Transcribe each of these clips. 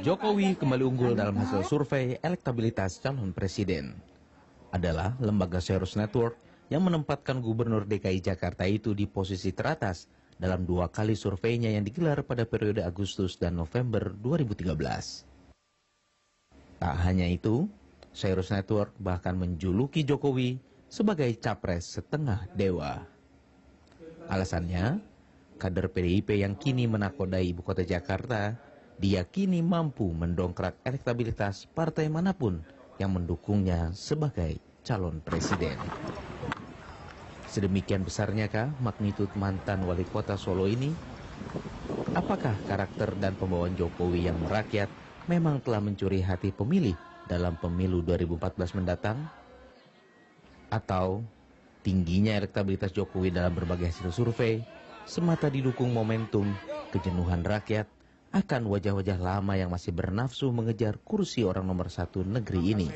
Jokowi kembali unggul dalam hasil survei elektabilitas calon presiden. Adalah lembaga Ceres Network yang menempatkan Gubernur DKI Jakarta itu di posisi teratas dalam 2 kali surveinya yang digelar pada periode Agustus dan November 2013. Tak hanya itu, Ceres Network bahkan menjuluki Jokowi sebagai capres setengah dewa. Alasannya, kader PDIP yang kini menakodai ibu kota Jakarta diyakini mampu mendongkrak elektabilitas partai manapun yang mendukungnya sebagai calon presiden. Sedemikian besarnyakah magnitud mantan wali kota Solo ini? Apakah karakter dan pembawaan Jokowi yang merakyat memang telah mencuri hati pemilih dalam pemilu 2014 mendatang? Atau tingginya elektabilitas Jokowi dalam berbagai hasil survei semata didukung momentum kejenuhan rakyat akan wajah-wajah lama yang masih bernafsu mengejar kursi orang nomor 1 negeri ini,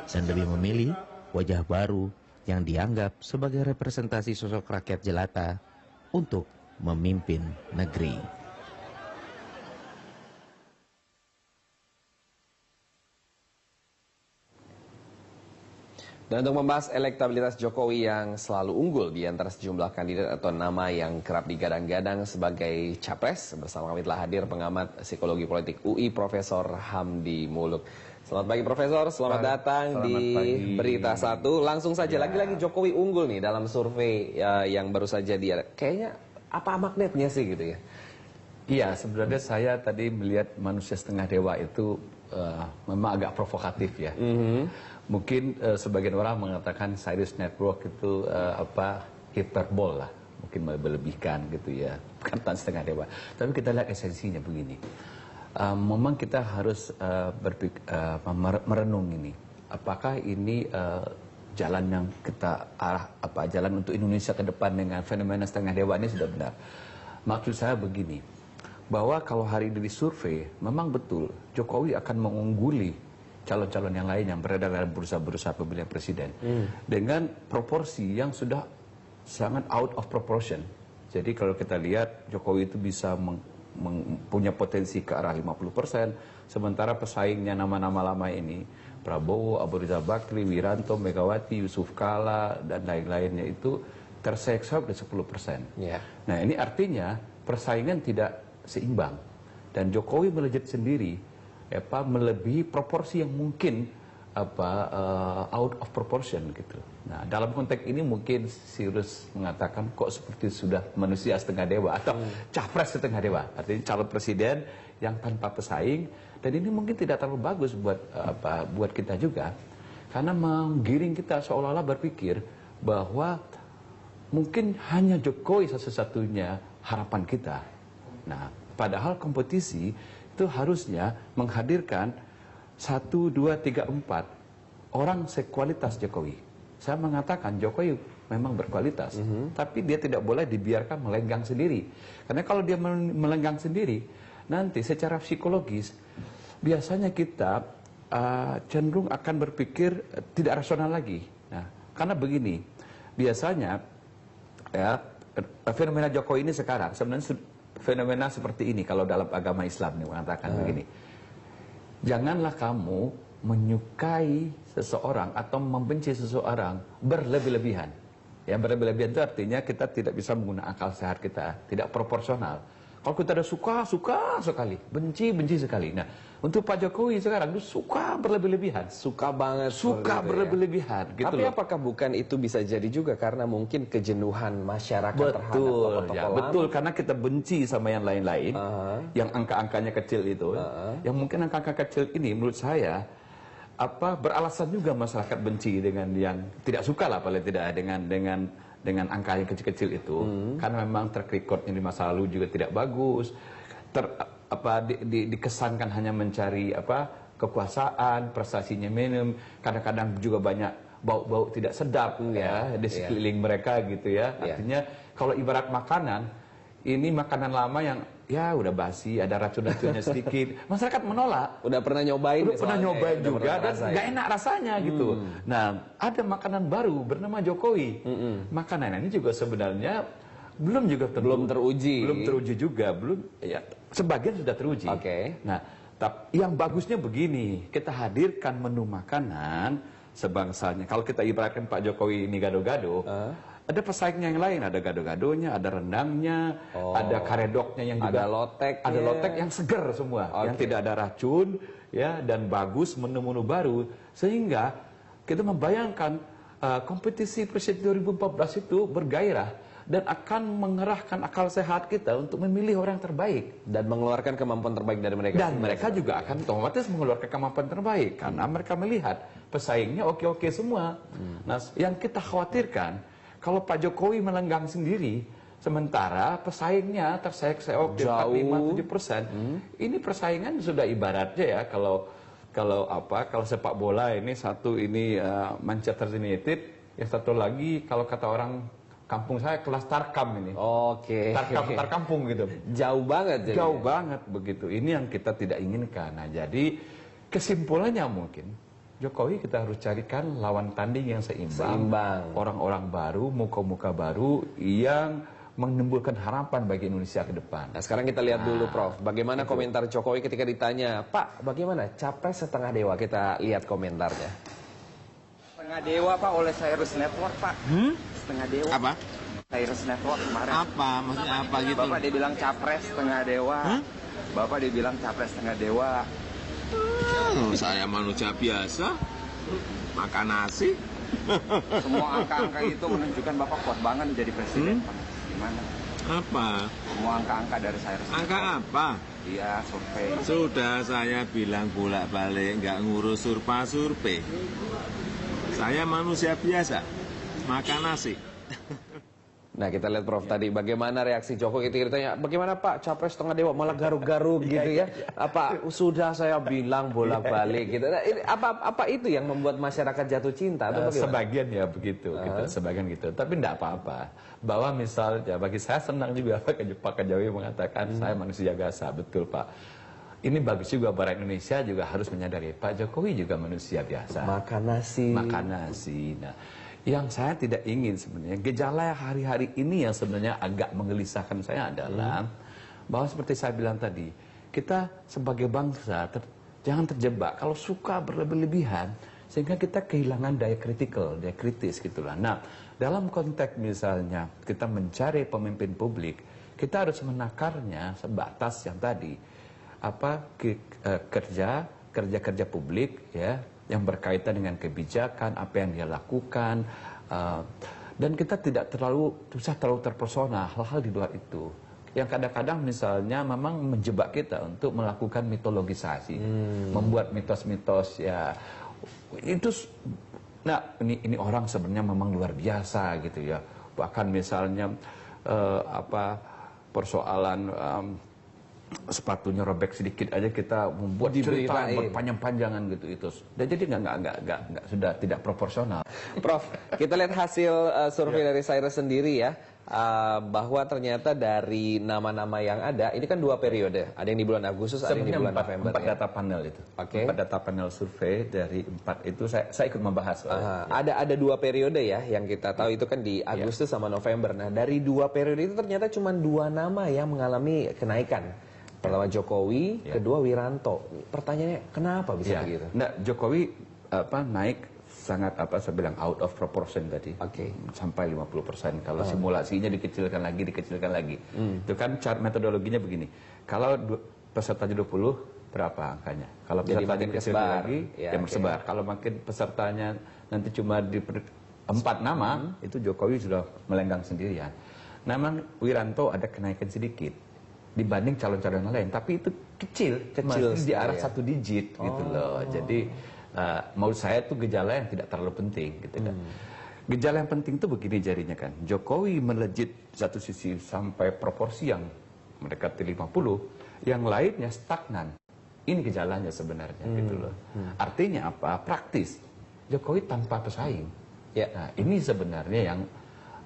dan lebih memilih wajah baru yang dianggap sebagai representasi sosok rakyat jelata untuk memimpin negeri. Dan untuk membahas elektabilitas Jokowi yang selalu unggul di antara sejumlah kandidat atau nama yang kerap digadang-gadang sebagai capres, bersama kami telah hadir pengamat psikologi politik UI Profesor Hamdi Muluk. Selamat pagi Profesor, selamat datang di Berita Satu. Langsung saja, lagi-lagi Jokowi unggul nih dalam survei yang baru saja dia. Kayaknya apa magnetnya sih gitu ya? Iya, sebenarnya saya tadi melihat manusia setengah dewa itu memang agak provokatif ya. Mungkin sebagian orang mengatakan Ceres Network itu hiperbol lah, mungkin melebihkan gitu ya, bukan setengah dewa. Tapi kita lihat esensinya begini. Memang kita harus merenung ini. Apakah ini jalan yang kita jalan untuk Indonesia ke depan dengan fenomena setengah dewa ini sudah benar? Maksud saya begini, bahwa kalau hari ini disurvei, memang betul Jokowi akan mengungguli calon-calon yang lain yang berada dalam bursa-bursa pemilihan presiden dengan proporsi yang sudah sangat out of proportion. Jadi kalau kita lihat Jokowi itu bisa punya potensi ke arah 50%, sementara pesaingnya nama-nama lama ini Prabowo, Abu Rizal Bakri, Wiranto, Megawati, Yusuf Kala dan lain-lainnya itu terseksa di 10%. Nah ini artinya persaingan tidak seimbang dan Jokowi melejit sendiri melebihi proporsi yang mungkin out of proportion gitu. Nah dalam konteks ini mungkin Cyrus mengatakan kok seperti sudah manusia setengah dewa atau capres setengah dewa, artinya calon presiden yang tanpa pesaing, dan ini mungkin tidak terlalu bagus buat kita juga karena menggiring kita seolah-olah berpikir bahwa mungkin hanya Jokowi satu-satunya harapan kita. Nah padahal kompetisi itu harusnya menghadirkan 1, 2, 3, 4 orang sekualitas Jokowi. Saya mengatakan Jokowi memang berkualitas, tapi dia tidak boleh dibiarkan melenggang sendiri. Karena kalau dia melenggang sendiri, nanti secara psikologis biasanya kita cenderung akan berpikir tidak rasional lagi. Nah, karena begini, biasanya fenomena Jokowi ini sekarang sebenarnya fenomena seperti ini kalau dalam agama Islam nih mengatakan begini. Janganlah kamu menyukai seseorang atau membenci seseorang berlebih-lebihan. Ya, berlebih-lebihan itu artinya kita tidak bisa menggunakan akal sehat kita, tidak proporsional. Kalau kita ada suka sekali, benci sekali. Nah, untuk Pak Jokowi sekarang itu suka berlebih-lebihan, suka banget, suka berlebih-lebihan. Gitu tapi loh. apakah bukan itu bisa jadi juga karena mungkin kejenuhan masyarakat terhadap tokoh-tokoh lama? Betul, karena kita benci sama yang lain-lain, yang angka-angkanya kecil itu, yang mungkin angka-angka kecil ini menurut saya beralasan juga masyarakat benci dengan yang tidak suka lah paling tidak dengan angka yang kecil-kecil itu, karena memang track recordnya di masa lalu juga tidak bagus, dikesankan hanya mencari kekuasaan, prestasinya minim, kadang-kadang juga banyak bau-bau tidak sedap di sekeliling mereka gitu ya. Artinya kalau ibarat makanan, ini makanan lama yang ya udah basi, ada racun-racunnya sedikit. Masyarakat menolak. Udah pernah nyobain juga dan nggak enak rasanya gitu. Nah, ada makanan baru bernama Jokowi. Makanan ini juga sebenarnya belum juga Belum teruji. Belum teruji juga, belum ya sebagian sudah teruji. Oke. Nah, tapi yang bagusnya begini, kita hadirkan menu makanan sebangsanya. Kalau kita ibaratkan Pak Jokowi ini gado-gado, ada pesaingnya yang lain, ada gado-gadonya, ada rendangnya, ada karedoknya yang juga ada lotek yang seger semua, yang tidak ada racun, ya, dan bagus, menu-menu baru, sehingga kita membayangkan kompetisi Presiden 2014 itu bergairah dan akan mengerahkan akal sehat kita untuk memilih orang terbaik dan mengeluarkan kemampuan terbaik dari mereka. Dan mereka juga akan otomatis mengeluarkan kemampuan terbaik karena mereka melihat pesaingnya oke-oke semua. Nah, yang kita khawatirkan kalau Pak Jokowi melenggang sendiri, sementara pesaingnya terseok-seok di 45-7%. Ini persaingan sudah ibaratnya ya kalau sepak bola ini satu ini Manchester United, yang satu lagi kalau kata orang kampung saya kelas tarkam ini. Oke. Tarkampung gitu. Jauh banget jadi. Jauh banget begitu. Ini yang kita tidak inginkan. Nah, jadi kesimpulannya mungkin Jokowi kita harus carikan lawan tanding yang seimbang. Orang-orang baru, muka-muka baru yang menimbulkan harapan bagi Indonesia ke depan. Nah, sekarang kita lihat dulu, Prof. Bagaimana komentar Jokowi ketika ditanya, Pak, bagaimana capres setengah dewa? Kita lihat komentarnya. Setengah dewa, Pak, oleh Cyrus Network, Pak. Setengah dewa. Apa? Cyrus Network kemarin. Apa? Maksudnya apa gitu? Bapak dibilang capres setengah dewa. Bapak dibilang capres setengah dewa. Saya manusia biasa, makan nasi. Semua angka-angka itu menunjukkan Bapak kuat banget jadi presiden, Pak. Gimana? Apa? Semua angka-angka dari Cyrus Network. Angka apa? Iya, survei. Sudah saya bilang bolak-balik nggak ngurus survei. Saya manusia biasa, makan nasi. Nah, kita lihat Prof tadi bagaimana reaksi Jokowi ketika ditanya, bagaimana Pak capres setengah dewa malah garuk-garuk gitu ya. Apa sudah saya bilang bolak-balik gitu. Nah, ini apa itu yang membuat masyarakat jatuh cinta atau bagaimana? Sebagian ya begitu, gitu, sebagian gitu. Tapi tidak apa-apa. Bahwa misalnya bagi saya senang juga Pak Jokowi mengatakan saya manusia biasa, betul Pak. Ini bagus juga para Indonesia juga harus menyadari Pak Jokowi juga manusia biasa. Makan nasi. Makan nasi. Nah, yang saya tidak ingin sebenarnya gejala hari-hari ini yang sebenarnya agak menggelisahkan saya adalah bahwa seperti saya bilang tadi, kita sebagai bangsa jangan terjebak kalau suka berlebihan sehingga kita kehilangan daya kritis gitulah. Nah, dalam konteks misalnya kita mencari pemimpin publik, kita harus menakarnya sebatas yang tadi kerja publik ya yang berkaitan dengan kebijakan apa yang dia lakukan dan kita tidak terlalu terpersona hal-hal di luar itu yang kadang-kadang misalnya memang menjebak kita untuk melakukan mitologisasi, membuat mitos-mitos ya itu. Nah, ini orang sebenarnya memang luar biasa gitu ya, bahkan misalnya persoalan sepatunya robek sedikit aja kita membuat cerita berpanjang-panjangan gitu itu. Dan jadi nggak sudah tidak proporsional. Prof, kita lihat hasil survei dari Cyrus sendiri ya, bahwa ternyata dari nama-nama yang ada ini kan 2 periode, ada yang di bulan Agustus, ada yang di bulan November. 4 data panel itu. 4 data panel survei dari 4 itu saya ikut membahas. Ada 2 periode ya yang kita tahu itu kan di Agustus sama November. Nah, dari 2 periode itu ternyata cuma 2 nama yang mengalami kenaikan. Pertama Jokowi, kedua Wiranto. Pertanyaannya kenapa bisa begitu? Nah, Jokowi naik sangat saya bilang out of proportion tadi. Sampai 50%. Kalau simulasinya dikecilkan lagi. Itu kan metodologinya begini. Kalau peserta 20 berapa angkanya? Kalau pesertanya kecil lagi, ya bersebar. Kalau makin pesertanya nanti cuma di 4 nama, itu Jokowi sudah melenggang sendirian. Namun Wiranto ada kenaikan sedikit dibanding calon-calon lain, tapi itu kecil masih di arah 1 digit gitu loh. Jadi menurut saya itu gejala yang tidak terlalu penting gitu kan. Gejala yang penting itu begini jadinya kan. Jokowi melejit satu sisi sampai proporsi yang mendekati 50, yang lainnya stagnan. Ini gejalanya sebenarnya gitu loh. Artinya apa? Praktis. Jokowi tanpa pesaing. Nah, ini sebenarnya yang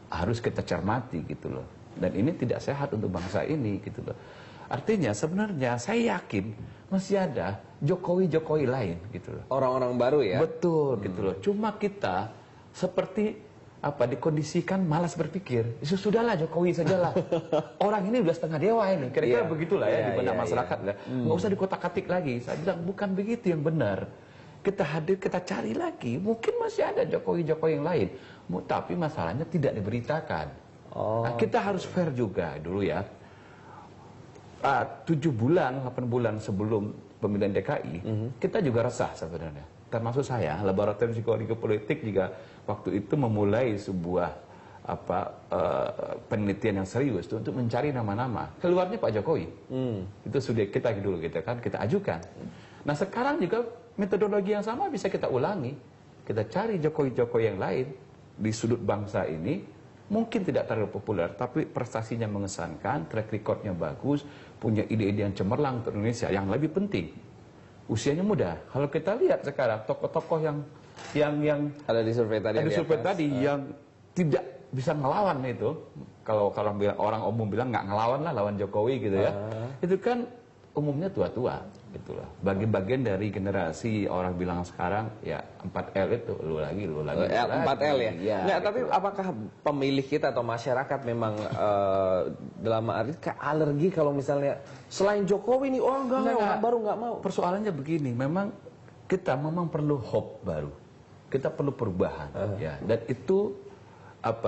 harus kita cermati gitu loh. Dan ini tidak sehat untuk bangsa ini gitu loh. Artinya sebenarnya saya yakin masih ada Jokowi lain gitu loh. Orang-orang baru ya. Betul gitu loh. Cuma kita seperti dikondisikan malas berpikir. Sudahlah Jokowi sajalah. Orang ini udah setengah dewa ini. Kira-kira begitulah ya di benak masyarakat. Nggak usah dikotak-katik lagi. Saya bilang bukan begitu yang benar. Kita hadir, kita cari lagi. Mungkin masih ada Jokowi-Jokowi yang lain. Tapi masalahnya tidak diberitakan. Nah, kita harus fair juga dulu ya. 7 bulan, 8 bulan sebelum pemilihan DKI, kita juga resah sebenarnya. Termasuk saya, Laboratorium Psikologi Politik juga waktu itu memulai sebuah penelitian yang serius untuk mencari nama-nama. Keluarnya Pak Jokowi. Itu sudah kita dulu kita ajukan. Nah sekarang juga metodologi yang sama bisa kita ulangi. Kita cari Jokowi-Jokowi yang lain di sudut bangsa ini. Mungkin tidak terlalu populer, tapi prestasinya mengesankan, track recordnya bagus, punya ide-ide yang cemerlang untuk Indonesia. Yang lebih penting, usianya muda. Kalau kita lihat sekarang tokoh-tokoh yang ada di survei tadi, yang tidak bisa ngelawan itu, kalau orang umum bilang nggak ngelawan lah lawan Jokowi gitu ya, itu kan umumnya tua-tua gitulah. Bagian dari generasi orang bilang sekarang ya 4L itu lu lagi 4L ya. Nggak, gitu. tapi apakah pemilih kita atau masyarakat memang dalam arti kayak alergi kalau misalnya selain Jokowi nih orang baru nggak mau. Persoalannya begini, memang kita perlu hope baru. Kita perlu perubahan ya. Dan itu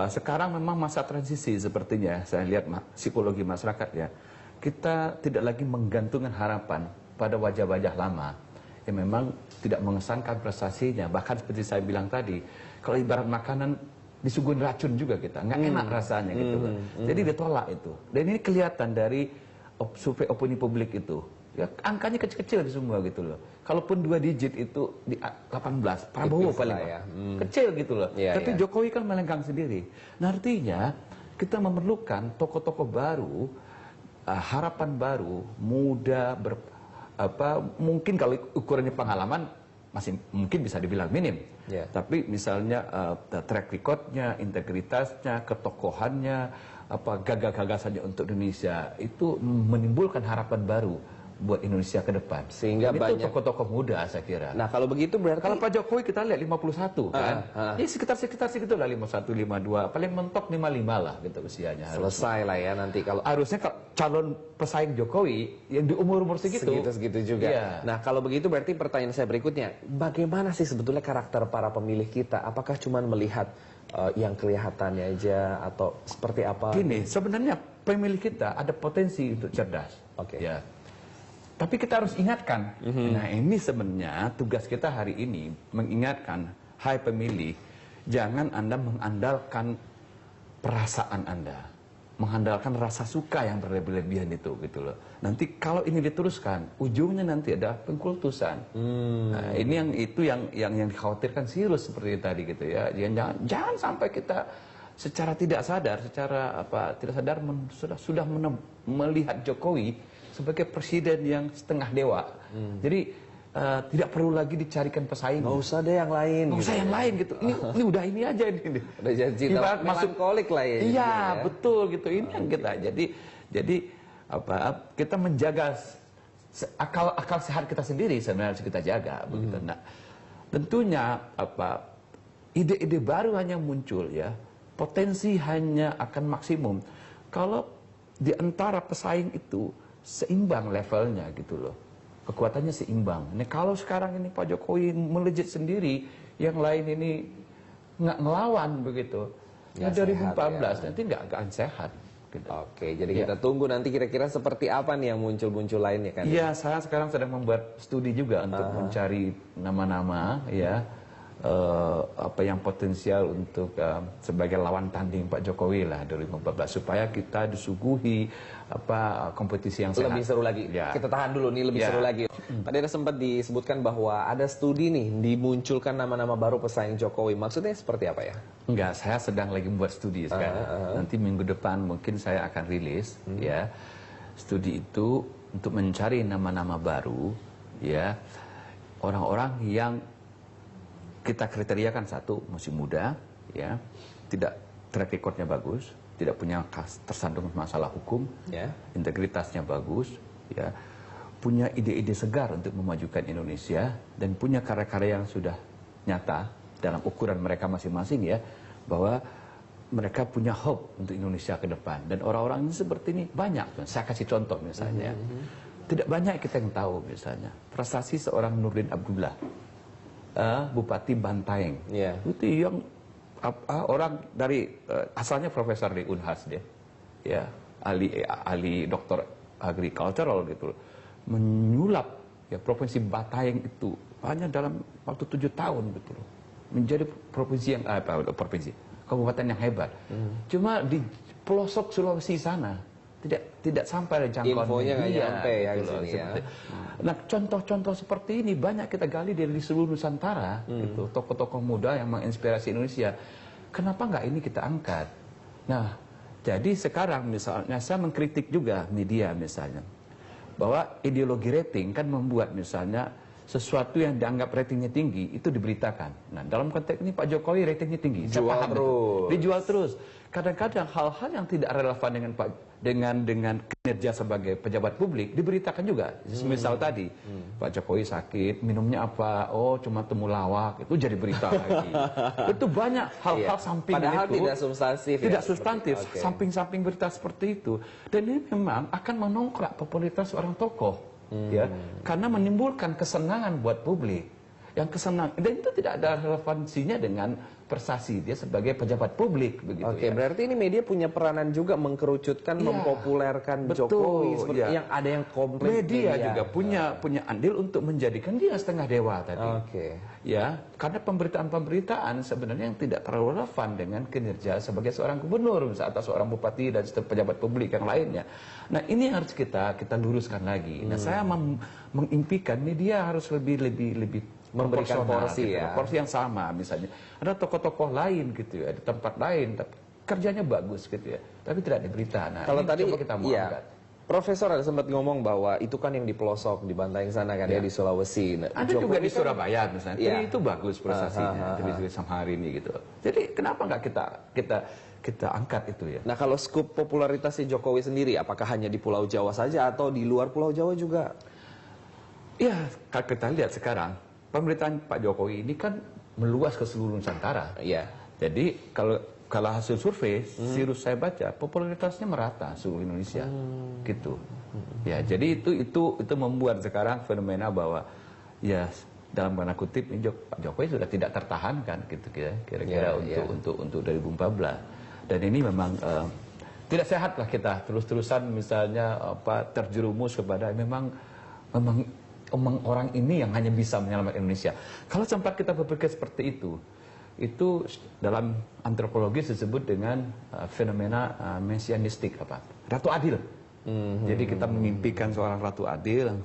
sekarang memang masa transisi sepertinya saya lihat psikologi masyarakat ya. Kita tidak lagi menggantungkan harapan pada wajah-wajah lama yang memang tidak mengesankan prestasinya. Bahkan seperti saya bilang tadi, kalau ibarat makanan disuguhin racun juga kita, nggak enak rasanya gitu kan. Jadi ditolak itu. Dan ini kelihatan dari survei opini publik itu. Ya, angkanya kecil-kecil semua gitu loh. Kalaupun 2 digit itu di 18, Prabowo paling kecil gitu loh. Tapi Jokowi kan melenggang sendiri. Nah artinya kita memerlukan tokoh-tokoh baru, harapan baru, muda, mungkin kalau ukurannya pengalaman masih mungkin bisa dibilang minim. Tapi misalnya track recordnya, integritasnya, ketokohannya, gagasannya untuk Indonesia itu menimbulkan harapan baru buat Indonesia ke depan. Sehingga itu banyak tokoh-tokoh muda saya kira. Nah kalau begitu berarti kalau Pak Jokowi kita lihat 51 kan, ya sekitar segitu lah 51, 52, paling mentok 55 lah gitu usianya. Selesai lah ya nanti kalau harusnya calon pesaing Jokowi yang di umur-umur segitu juga. Iya. Nah kalau begitu berarti pertanyaan saya berikutnya, bagaimana sih sebetulnya karakter para pemilih kita? Apakah cuma melihat yang kelihatannya aja atau seperti apa? Gini, sebenarnya pemilih kita ada potensi untuk cerdas. Ya. Tapi kita harus ingatkan. Nah ini sebenarnya tugas kita hari ini mengingatkan, hai pemilih, jangan Anda mengandalkan perasaan Anda, mengandalkan rasa suka yang berlebihan itu gitu loh. Nanti kalau ini diteruskan, ujungnya nanti ada pengkultusan. Nah, ini yang dikhawatirkan serius seperti tadi gitu ya. Jangan sampai kita secara tidak sadar, sudah melihat Jokowi sebagai presiden yang setengah dewa. Jadi tidak perlu lagi dicarikan pesaing. Nggak usah deh yang lain. Nggak usah yang lain gitu. Ini udah ini aja ini. Udah janji melankolik lah ya. Iya betul gitu. Ini yang kita. Jadi kita menjaga akal sehat kita sendiri sebenarnya harus kita jaga begitu. Nah tentunya ide-ide baru hanya muncul ya. Potensi hanya akan maksimum kalau di antara pesaing itu seimbang levelnya gitu loh. Kekuatannya seimbang. Nah, kalau sekarang ini Pak Jokowi melejit sendiri, yang lain ini nggak ngelawan begitu. Ya 2014 nanti nggak akan sehat. Gitu. Oke, jadi kita tunggu nanti kira-kira seperti apa nih yang muncul-muncul lainnya kan? Iya, saya sekarang sedang membuat studi juga untuk mencari nama-nama ya. Yang potensial untuk sebagai lawan tanding Pak Jokowi lah 2014 supaya kita disuguhi kompetisi yang sehat. Lebih seru lagi. Ya. Kita tahan dulu nih lebih seru lagi. Tadi ada sempat disebutkan bahwa ada studi nih dimunculkan nama-nama baru pesaing Jokowi. Maksudnya seperti apa ya? Enggak, saya sedang lagi membuat studi sekarang. Nanti minggu depan mungkin saya akan rilis ya. Studi itu untuk mencari nama-nama baru ya. Orang-orang yang kita kriteriakan satu, masih muda, ya, tidak track recordnya bagus, tidak punya tersandung masalah hukum, integritasnya bagus, ya, punya ide-ide segar untuk memajukan Indonesia dan punya karya-karya yang sudah nyata dalam ukuran mereka masing-masing ya, bahwa mereka punya hope untuk Indonesia ke depan. Dan orang-orang ini seperti ini banyak. Saya kasih contoh misalnya. Tidak banyak kita yang tahu misalnya. Prestasi seorang Nurdin Abdullah, Bupati Bantaeng. Itu yang orang dari asalnya profesor di Unhas dia. Ya, ahli doktor agricultural gitu. Menyulap ya provinsi Bantaeng itu hanya dalam waktu 7 tahun gitu loh. Menjadi provinsi yang kabupaten yang hebat. Cuma di pelosok Sulawesi sana tidak sampai jangkauan infonya nggak media, nyampe ya gitu di loh, sini ya. Nah, contoh-contoh seperti ini banyak kita gali dari seluruh Nusantara, gitu. Tokoh-tokoh muda yang menginspirasi Indonesia. Kenapa nggak ini kita angkat? Nah, jadi sekarang misalnya saya mengkritik juga media misalnya bahwa ideologi rating kan membuat misalnya sesuatu yang dianggap ratingnya tinggi itu diberitakan. Nah, dalam konteks ini Pak Jokowi ratingnya tinggi. Saya paham terus. Dijual terus. Kadang-kadang hal-hal yang tidak relevan dengan kinerja sebagai pejabat publik diberitakan juga. Misal tadi Pak Jokowi sakit, minumnya apa? Oh, cuma temulawak. Itu jadi berita lagi. Itu banyak hal-hal samping Padahal itu. tidak substantif. Tidak ya, substantif. Samping-samping berita seperti itu. Dan ini memang akan menongkrak popularitas seorang tokoh. Ya, karena menimbulkan kesenangan buat publik. Yang kesenangan, dan itu tidak ada relevansinya dengan prestasi dia sebagai pejabat publik begitu. Oke, berarti ini media punya peranan juga mengkerucutkan, mempopulerkan Jokowi seperti yang ada yang komplain. Media juga punya andil untuk menjadikan dia setengah dewa tadi. Ya, karena pemberitaan-pemberitaan sebenarnya yang tidak terlalu relevan dengan kinerja sebagai seorang gubernur misalnya, atau seorang bupati dan pejabat publik yang lainnya. Nah, ini harus kita luruskan lagi. Nah, saya mengimpikan media harus lebih memberikan porsi gitu, ya. porsi yang sama misalnya. Ada tokoh-tokoh lain gitu ya di tempat lain, tapi kerjanya bagus gitu ya, tapi tidak ada berita. Nah, kalau tadi coba kita mau angkat. Profesor ada sempat ngomong bahwa itu kan yang di pelosok di Bantaeng sana kan ya di Sulawesi. Ada juga di Surabaya misalnya. Itu bagus prestasinya dari sampai hari ini gitu. Jadi kenapa nggak kita angkat itu ya? Nah, kalau skup popularitasnya Jokowi sendiri apakah hanya di Pulau Jawa saja atau di luar Pulau Jawa juga? Ya, kalau kita lihat sekarang pemerintahan Pak Jokowi ini kan meluas ke seluruh Nusantara. Iya. Jadi kalau hasil survei, sirus saya baca popularitasnya merata seluruh Indonesia, gitu. Ya, jadi itu membuat sekarang fenomena bahwa ya dalam tanda kutip Pak Jokowi sudah tidak tertahankan, gitu kira-kira untuk 2014. Dan ini memang tidak sehat lah kita terus-terusan misalnya terjerumus kepada memang orang ini yang hanya bisa menyelamatkan Indonesia. Kalau sempat kita berpikir seperti itu dalam antropologi disebut dengan fenomena mesianistik Ratu Adil. Jadi kita memimpikan seorang Ratu Adil yang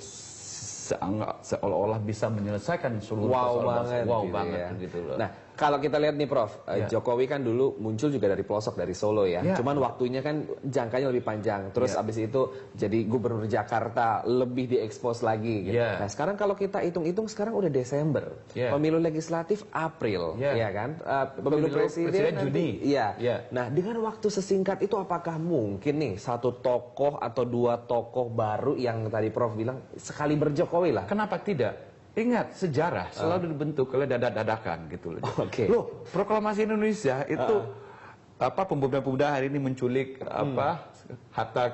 seolah-olah bisa menyelesaikan seluruh persoalan. Wow banget gitu loh. Nah, kalau kita lihat nih Prof, Jokowi kan dulu muncul juga dari pelosok dari Solo ya. Cuman waktunya kan jangkanya lebih panjang. Terus abis itu jadi gubernur Jakarta, lebih diekspos lagi gitu. Nah, sekarang kalau kita hitung-hitung sekarang udah Desember. Pemilu legislatif April, ya kan? Pemilu presiden Juni. Nah, dengan waktu sesingkat itu apakah mungkin nih satu tokoh atau dua tokoh baru yang tadi Prof bilang sekali berjokowi lah? Kenapa tidak? Ingat, sejarah selalu dibentuk oleh dadak-dadakan gitu loh. Loh, proklamasi Indonesia itu pemuda-pemuda hari ini menculik Hatta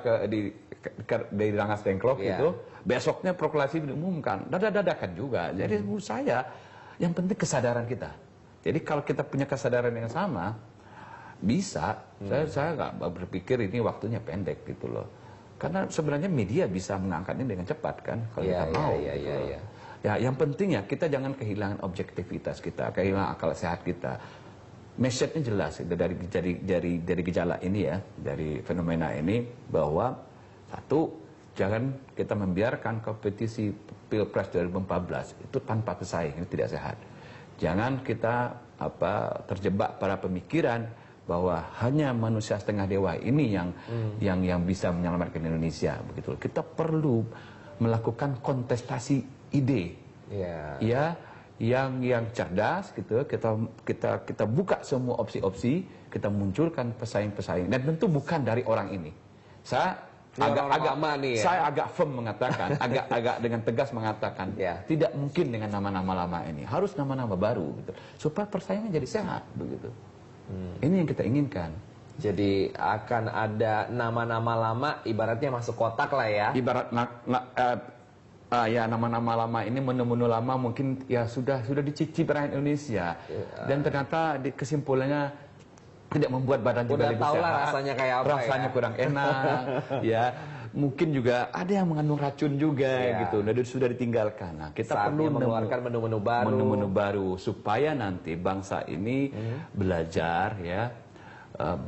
dari Rangas Dengklok gitu. Besoknya proklamasi diumumkan. Dadak-dadakan juga. Jadi menurut saya yang penting kesadaran kita. Jadi kalau kita punya kesadaran yang sama bisa. Saya nggak berpikir ini waktunya pendek gitu loh. Karena sebenarnya media bisa mengangkat ini dengan cepat kan kalau kita mau. Ya, yang penting ya kita jangan kehilangan objektivitas kita, kehilangan akal sehat kita. Message-nya jelas dari gejala ini ya, dari fenomena ini bahwa satu, jangan kita membiarkan kompetisi Pilpres 2014 itu tanpa pesaing, itu tidak sehat. Jangan kita terjebak pada pemikiran bahwa hanya manusia setengah dewa ini yang bisa menyelamatkan Indonesia begitu. Kita perlu melakukan kontestasi ide, yang cerdas gitu. Kita buka semua opsi-opsi, kita munculkan pesaing-pesaing, dan tentu bukan dari orang ini. Saya agak firm mengatakan, agak dengan tegas mengatakan, tidak mungkin dengan nama-nama lama ini, harus nama-nama baru gitu, supaya persaingan jadi sehat begitu. Ini yang kita inginkan. Jadi akan ada nama-nama lama, ibaratnya masuk kotak lah ya. Ibarat ya nama-nama lama ini, menu-menu lama mungkin ya sudah dicicip rakyat Indonesia, dan ternyata kesimpulannya tidak membuat badan juga lebih sehat. Udah tahu lah rasanya kayak apa. Rasanya kurang enak, ya. Mungkin juga ada yang mengandung racun juga gitu. Nah, sudah ditinggalkan. Nah, kita perlu mengeluarkan menu-menu baru. Menu-menu baru supaya nanti bangsa ini belajar ya,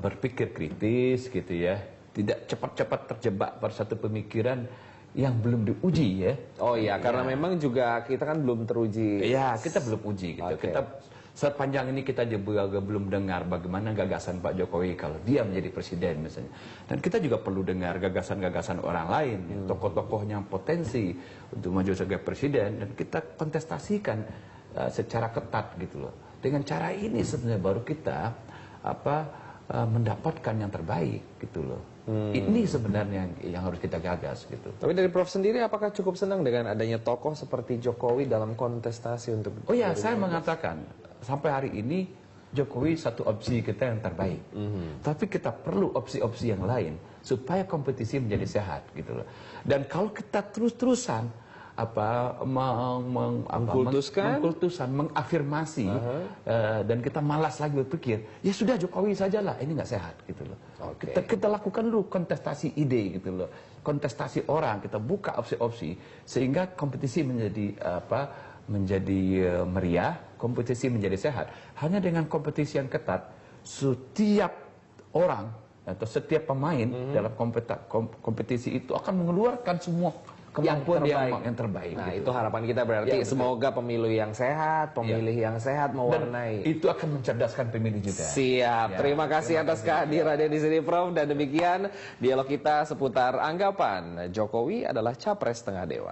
berpikir kritis gitu ya. Tidak cepat-cepat terjebak pada satu pemikiran yang belum diuji ya. Oh iya, karena memang juga kita kan belum teruji. Iya, kita belum uji gitu. Okay. Kita sepanjang ini kita juga belum dengar bagaimana gagasan Pak Jokowi kalau dia menjadi presiden misalnya. Dan kita juga perlu dengar gagasan-gagasan orang lain, tokoh-tokoh yang potensi untuk maju sebagai presiden, dan kita kontestasikan secara ketat gitu loh. Dengan cara ini sebenarnya baru kita mendapatkan yang terbaik gitu loh. Ini sebenarnya yang harus kita gagas gitu. Tapi dari Prof sendiri, apakah cukup senang dengan adanya tokoh seperti Jokowi dalam kontestasi untuk? Oh ya, saya mengatakan sampai hari ini Jokowi satu opsi kita yang terbaik. Tapi kita perlu opsi-opsi yang lain supaya kompetisi menjadi sehat gitu loh. Dan kalau kita terus-terusan mengkultuskan, mengafirmasi, dan kita malas lagi berpikir, ya sudah Jokowi sajalah, ini nggak sehat gitu loh. Kita lakukan dulu kontestasi ide gitu loh, kontestasi orang, kita buka opsi-opsi sehingga kompetisi menjadi meriah, kompetisi menjadi sehat. Hanya dengan kompetisi yang ketat, setiap orang atau setiap pemain dalam kompetisi itu akan mengeluarkan semua kemampuan yang terbaik. Nah, gitu. itu harapan kita berarti. Semoga pemilu yang sehat, pemilih yang sehat mewarnai. Dan itu akan mencerdaskan pemilih juga. Siap. Terima kasih atas kehadirannya di sini, Prof. Dan demikian dialog kita seputar anggapan Jokowi adalah capres tengah dewa.